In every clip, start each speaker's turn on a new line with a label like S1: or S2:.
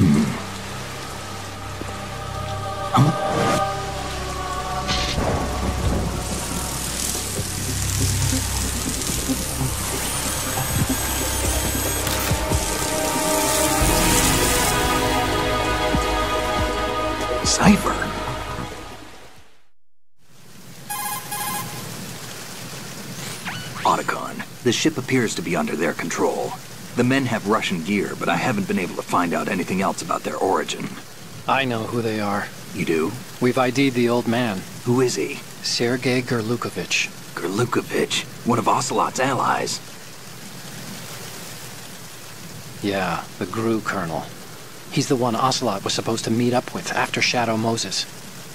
S1: Cipher. Otacon, the ship appears to be under their control. The men have Russian gear, but I haven't been able to find out anything else about their origin.
S2: I know who they are.
S1: You do?
S2: We've ID'd the old man.
S1: Who is he?
S2: Sergei Gerlukovich.
S1: Gerlukovich, one of Ocelot's allies.
S2: Yeah, the GRU colonel. He's the one Ocelot was supposed to meet up with after Shadow Moses.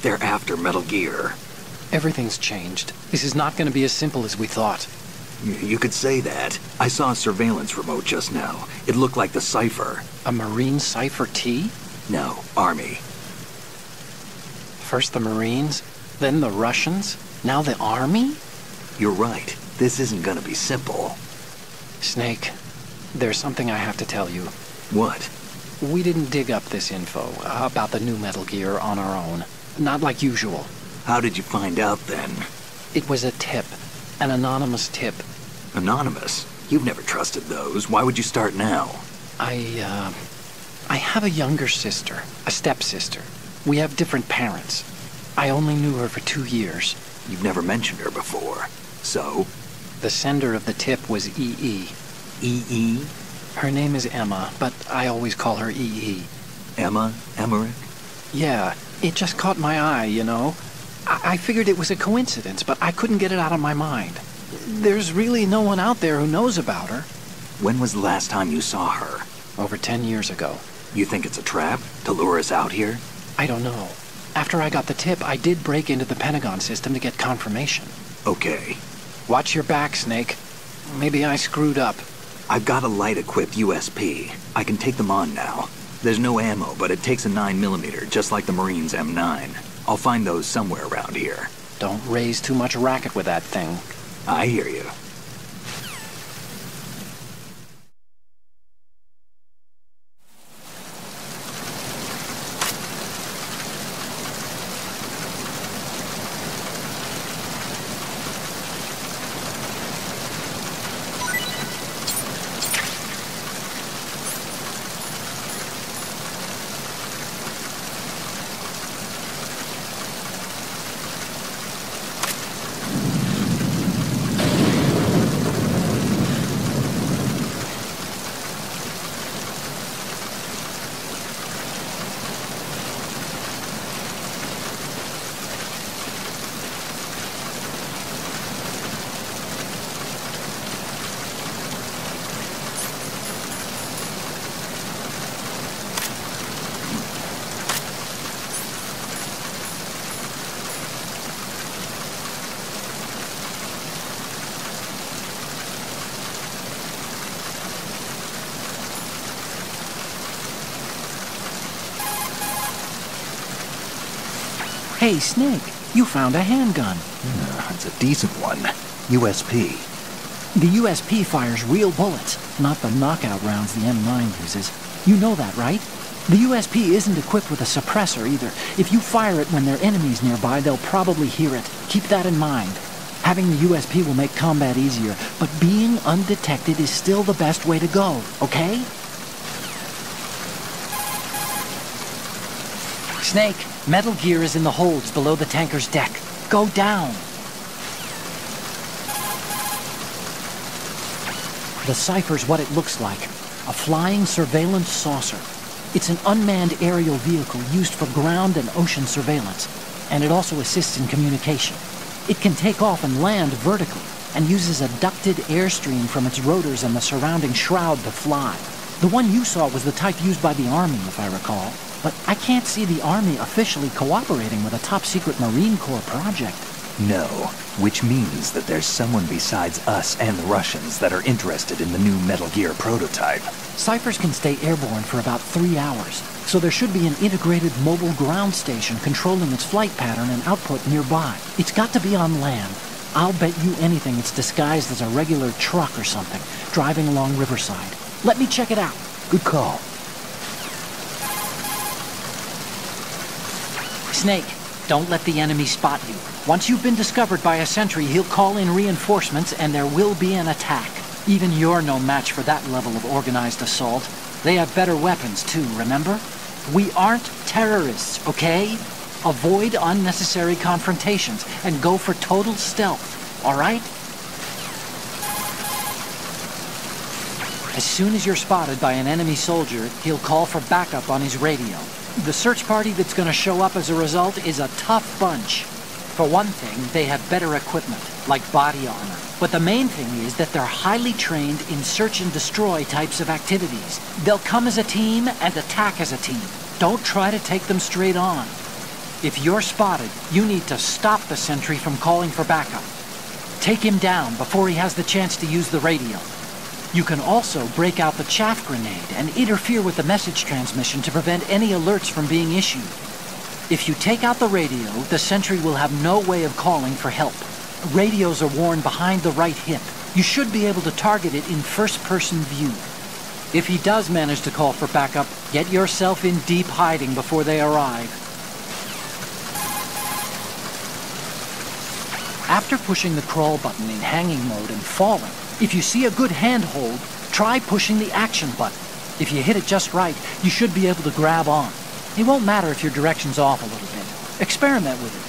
S1: They're after Metal Gear.
S2: Everything's changed. This is not going to be as simple as we thought.
S1: You could say that. I saw a surveillance remote just now. It looked like the Cipher.
S2: A Marine Cipher T?
S1: No, Army.
S2: First the Marines, then the Russians, now the Army?
S1: You're right. This isn't gonna be simple.
S2: Snake, there's something I have to tell you.
S1: What?
S2: We didn't dig up this info about the new Metal Gear on our own. Not like usual.
S1: How did you find out then?
S2: It was a tip. An anonymous tip.
S1: Anonymous? You've never trusted those. Why would you start now?
S2: I have a younger sister, a stepsister. We have different parents. I only knew her for 2 years.
S1: You've never mentioned her before. So?
S2: The sender of the tip was EE.
S1: EE?
S2: Her name is Emma, but I always call her EE.
S1: Emma? Emmerich?
S2: Yeah, it just caught my eye, you know? I figured it was a coincidence, but I couldn't get it out of my mind. There's really no one out there who knows about her.
S1: When was the last time you saw her?
S2: Over 10 years ago.
S1: You think it's a trap? To lure us out here?
S2: I don't know. After I got the tip, I did break into the Pentagon system to get confirmation.
S1: Okay.
S2: Watch your back, Snake. Maybe I screwed up.
S1: I've got a light-equipped USP. I can take them on now. There's no ammo, but it takes a 9mm, just like the Marines' M9. I'll find those somewhere around here.
S2: Don't raise too much racket with that thing.
S1: I hear you.
S2: Hey, Snake, you found a handgun.
S1: It's a decent one. USP.
S2: The USP fires real bullets, not the knockout rounds the M9 uses. You know that, right? The USP isn't equipped with a suppressor either. If you fire it when there are enemies nearby, they'll probably hear it. Keep that in mind. Having the USP will make combat easier, but being undetected is still the best way to go, okay? Snake, Metal Gear is in the holds below the tanker's deck. Go down. The Cipher's what it looks like. A flying surveillance saucer. It's an unmanned aerial vehicle used for ground and ocean surveillance, and it also assists in communication. It can take off and land vertically, and uses a ducted airstream from its rotors and the surrounding shroud to fly. The one you saw was the type used by the Army, if I recall. But I can't see the Army officially cooperating with a top-secret Marine Corps project.
S1: No, which means that there's someone besides us and the Russians that are interested in the new Metal Gear prototype.
S2: Ciphers can stay airborne for about 3 hours, so there should be an integrated mobile ground station controlling its flight pattern and output nearby. It's got to be on land. I'll bet you anything it's disguised as a regular truck or something, driving along Riverside. Let me check it out.
S1: Good call.
S2: Snake, don't let the enemy spot you. Once you've been discovered by a sentry, he'll call in reinforcements and there will be an attack. Even you're no match for that level of organized assault. They have better weapons too, remember? We aren't terrorists, okay? Avoid unnecessary confrontations and go for total stealth, all right? As soon as you're spotted by an enemy soldier, he'll call for backup on his radio. The search party that's going to show up as a result is a tough bunch. For one thing, they have better equipment, like body armor. But the main thing is that they're highly trained in search and destroy types of activities. They'll come as a team and attack as a team. Don't try to take them straight on. If you're spotted, you need to stop the sentry from calling for backup. Take him down before he has the chance to use the radio. You can also break out the chaff grenade and interfere with the message transmission to prevent any alerts from being issued. If you take out the radio, the sentry will have no way of calling for help. Radios are worn behind the right hip. You should be able to target it in first-person view. If he does manage to call for backup, get yourself in deep hiding before they arrive. After pushing the crawl button in hanging mode and falling, if you see a good handhold, try pushing the action button. If you hit it just right, you should be able to grab on. It won't matter if your direction's off a little bit. Experiment with it.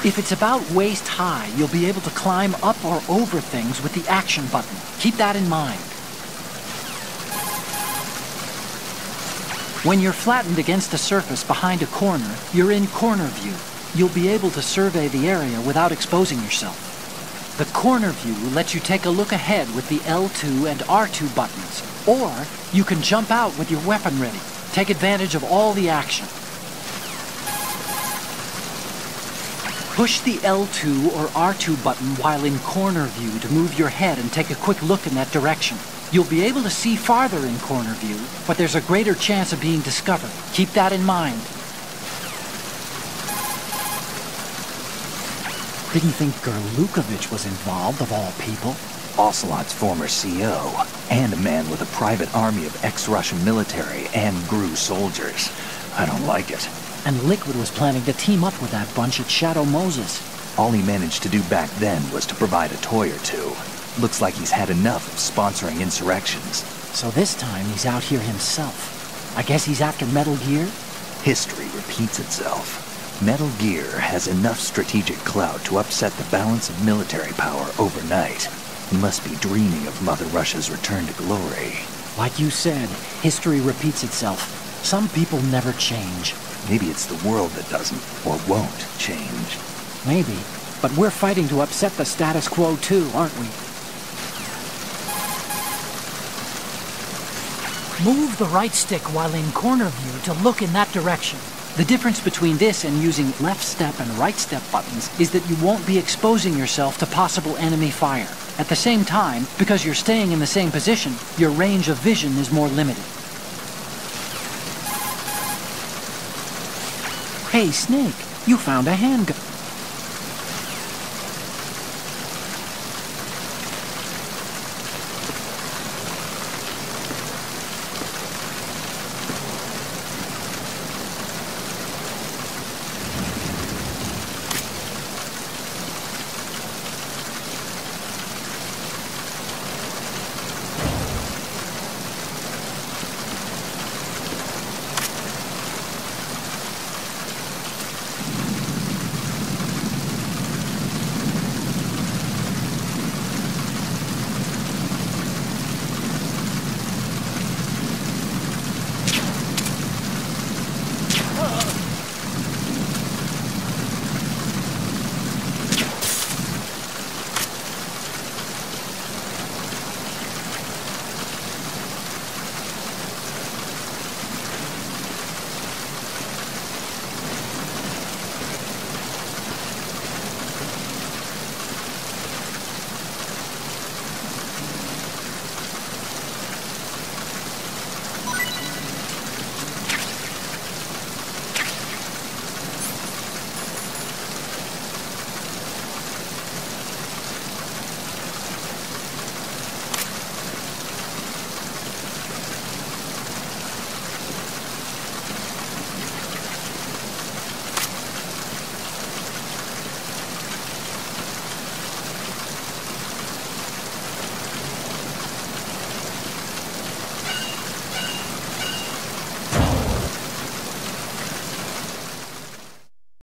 S2: If it's about waist high, you'll be able to climb up or over things with the action button. Keep that in mind. When you're flattened against a surface behind a corner, you're in corner view. You'll be able to survey the area without exposing yourself. The corner view lets you take a look ahead with the L2 and R2 buttons, or you can jump out with your weapon ready. Take advantage of all the action. Push the L2 or R2 button while in corner view to move your head and take a quick look in that direction. You'll be able to see farther in corner view, but there's a greater chance of being discovered. Keep that in mind. Didn't think Gerlukovich was involved, of all people.
S1: Ocelot's former CO, and a man with a private army of ex-Russian military and GRU soldiers. I don't like it.
S2: And Liquid was planning to team up with that bunch at Shadow Moses.
S1: All he managed to do back then was to provide a toy or two. Looks like he's had enough of sponsoring insurrections.
S2: So this time he's out here himself. I guess he's after Metal Gear?
S1: History repeats itself. Metal Gear has enough strategic clout to upset the balance of military power overnight. He must be dreaming of Mother Russia's return to glory.
S2: Like you said, history repeats itself. Some people never change.
S1: Maybe it's the world that doesn't, or won't, change.
S2: Maybe. But we're fighting to upset the status quo too, aren't we? Move the right stick while in corner view to look in that direction. The difference between this and using left step and right step buttons is that you won't be exposing yourself to possible enemy fire. At the same time, because you're staying in the same position, your range of vision is more limited. Hey, Snake, you found a handgun.